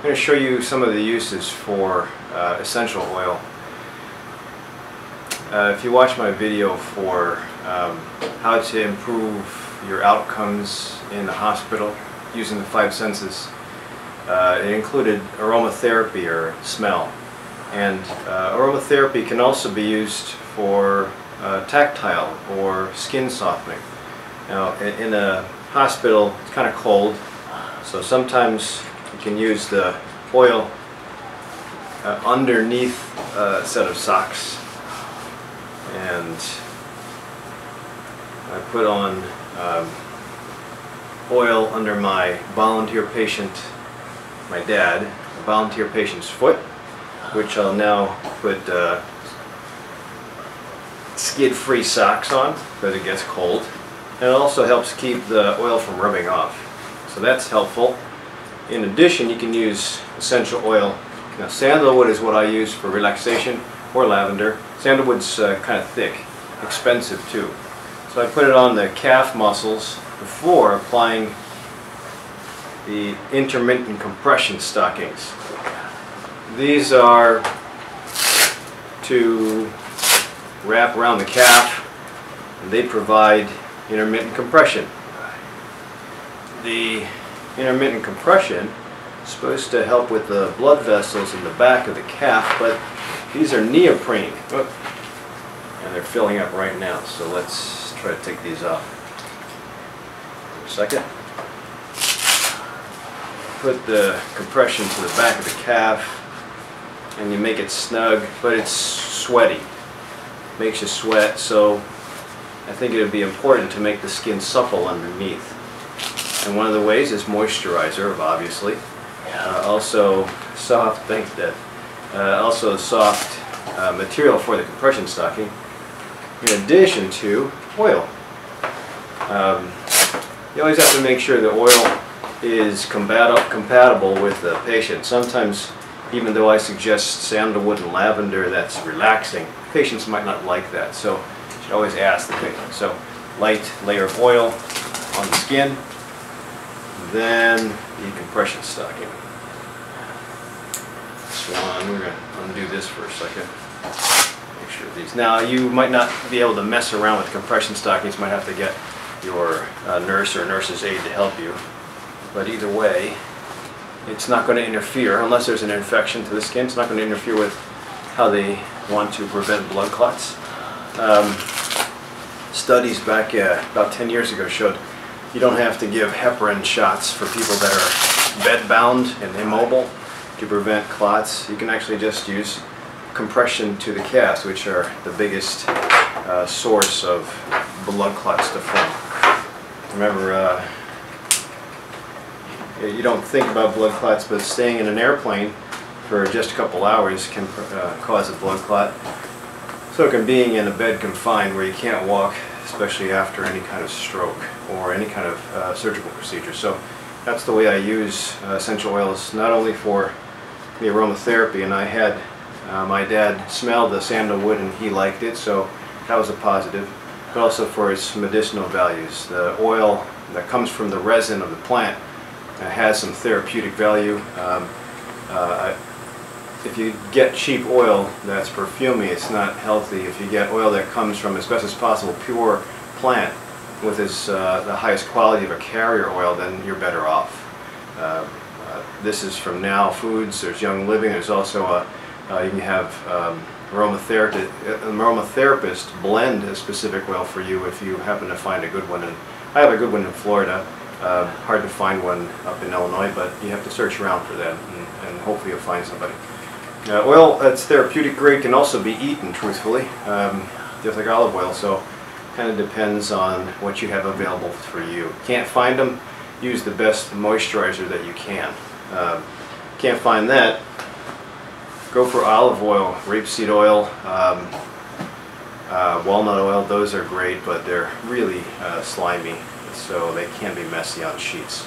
going to show you some of the uses for essential oil. If you watch my video for how to improve your outcomes in the hospital using the 5 senses, it included aromatherapy or smell. And aromatherapy can also be used for tactile or skin softening. Now, in a hospital, it's kind of cold, so sometimes you can use the oil underneath a set of socks. And I put on oil under my volunteer patient, my dad, a volunteer patient's foot, which I'll now put skid-free socks on because it gets cold. And it also helps keep the oil from rubbing off. So that's helpful. In addition, you can use essential oil. Now, sandalwood is what I use for relaxation, or lavender. Sandalwood's kind of thick, expensive too. So I put it on the calf muscles before applying the intermittent compression stockings. These are to wrap around the calf, and they provide intermittent compression. The intermittent compression is supposed to help with the blood vessels in the back of the calf, but these are neoprene. And they're filling up right now, so let's try to take these off. For a second. Put the compression to the back of the calf, and you make it snug, but it's sweaty. Makes you sweat, so I think it would be important to make the skin supple underneath. And one of the ways is moisturizer, obviously. Also soft, also soft material for the compression stocking, in addition to oil. You always have to make sure the oil is compatible with the patient. Sometimes, even though I suggest sandalwood and lavender that's relaxing, patients might not like that, so you should always ask the patient. So, light layer of oil on the skin, then the compression stocking. This one, we're going to undo this for a second. Make sure these. Now, you might not be able to mess around with compression stockings. You might have to get your nurse or nurse's aide to help you. But either way, it's not going to interfere, unless there's an infection to the skin, it's not going to interfere with how they want to prevent blood clots. Studies back about 10 years ago showed you don't have to give heparin shots for people that are bedbound and immobile to prevent clots. You can actually just use compression to the calves, which are the biggest source of blood clots to form. Remember, you don't think about blood clots, but staying in an airplane for just a couple hours can cause a blood clot. So can being in a bed confined where you can't walk, especially after any kind of stroke or any kind of surgical procedure. So that's the way I use essential oils, not only for the aromatherapy, and I had my dad smell the sandalwood and he liked it, so that was a positive, but also for its medicinal values. The oil that comes from the resin of the plant has some therapeutic value. If you get cheap oil that's perfumey, it's not healthy. If you get oil that comes from, as best as possible, pure plant with the highest quality of a carrier oil, then you're better off. This is from Now Foods. There's Young Living. There's also you can have aromatherapist blend a specific oil for you if you happen to find a good one. And I have a good one in Florida. Hard to find one up in Illinois, but you have to search around for that, and hopefully you'll find somebody. Oil that's therapeutic grade can also be eaten, truthfully, just like olive oil, so kind of depends on what you have available for you. Can't find them, use the best moisturizer that you can. Can't find that, go for olive oil, rapeseed oil, walnut oil. Those are great, but they're really slimy, so they can be messy on sheets.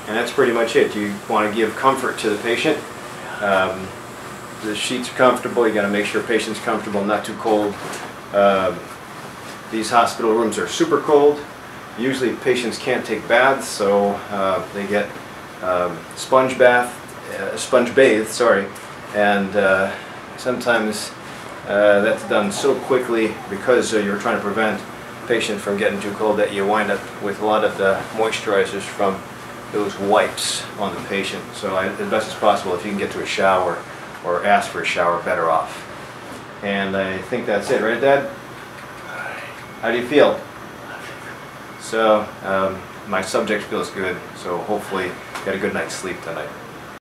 And that's pretty much it. You want to give comfort to the patient. The sheets are comfortable. You got to make sure the patient's comfortable, not too cold. These hospital rooms are super cold. Usually patients can't take baths, so they get sponge bath sponge bathe, sorry, and sometimes that's done so quickly because you're trying to prevent the patient from getting too cold that you wind up with a lot of the moisturizers from those wipes on the patient. So as best as possible, if you can get to a shower or ask for a shower, better off. And I think that's it, right, Dad? How do you feel? So my subject feels good, so hopefully you got a good night's sleep tonight.